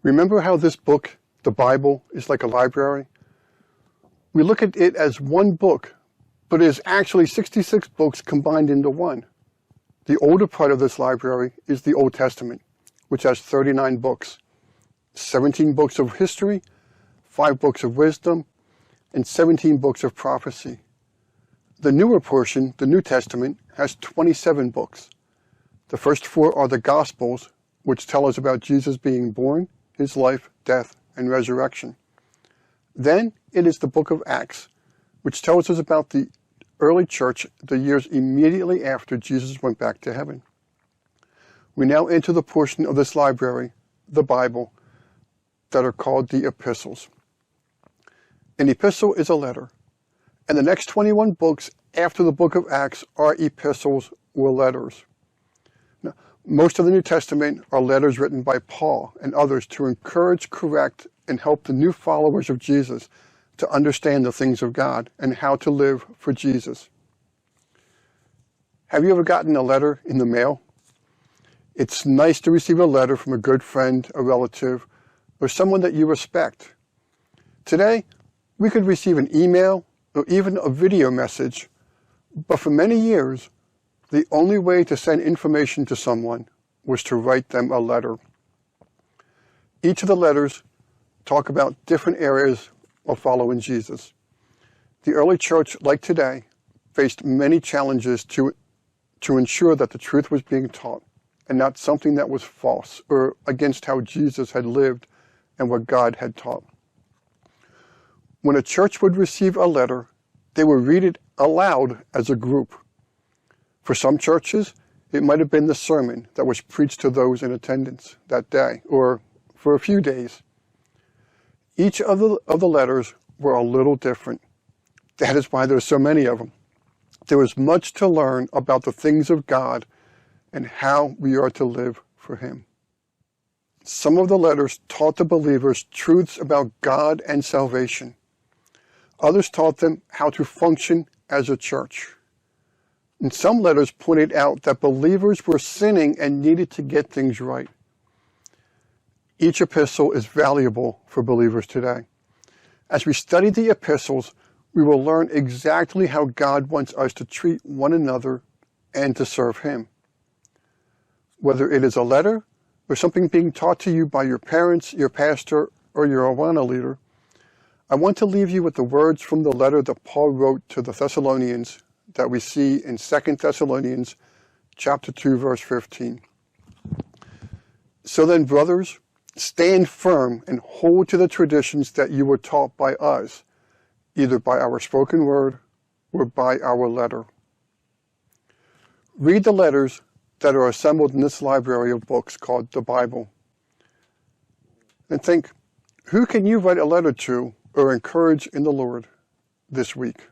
Remember how this book, the Bible, is like a library? We look at it as one book, but it is actually 66 books combined into one. The older part of this library is the Old Testament, which has 39 books, 17 books of history, 5 books of wisdom, and 17 books of prophecy. The newer portion, the New Testament, has 27 books. The first 4 are the Gospels, which tell us about Jesus being born, his life, death, and resurrection. Then it is the book of Acts, which tells us about the early church, the years immediately after Jesus went back to heaven. We now enter the portion of this library, the Bible, that are called the Epistles. An epistle is a letter, and the next 21 books after the book of Acts are epistles or letters. Now, most of the New Testament are letters written by Paul and others to encourage, correct, and help the new followers of Jesus to understand the things of God and how to live for Jesus. Have you ever gotten a letter in the mail? It's nice to receive a letter from a good friend, a relative, or someone that you respect. Today, we could receive an email or even a video message, but for many years, the only way to send information to someone was to write them a letter. Each of the letters talk about different areas of following Jesus. The early church, like today, faced many challenges to ensure that the truth was being taught and not something that was false or against how Jesus had lived and what God had taught. When a church would receive a letter, they would read it aloud as a group. For some churches, it might have been the sermon that was preached to those in attendance that day, or for a few days. Each of the letters were a little different. That is why there's so many of them. There was much to learn about the things of God and how we are to live for Him. Some of the letters taught the believers truths about God and salvation. Others taught them how to function as a church. And some letters pointed out that believers were sinning and needed to get things right. Each epistle is valuable for believers today. As we study the epistles, we will learn exactly how God wants us to treat one another and to serve Him. Whether it is a letter or something being taught to you by your parents, your pastor, or your Awana leader, I want to leave you with the words from the letter that Paul wrote to the Thessalonians that we see in 2 Thessalonians chapter 2, verse 15. So then, brothers, stand firm and hold to the traditions that you were taught by us, either by our spoken word or by our letter. Read the letters that are assembled in this library of books called the Bible. And think, who can you write a letter to or encourage in the Lord this week?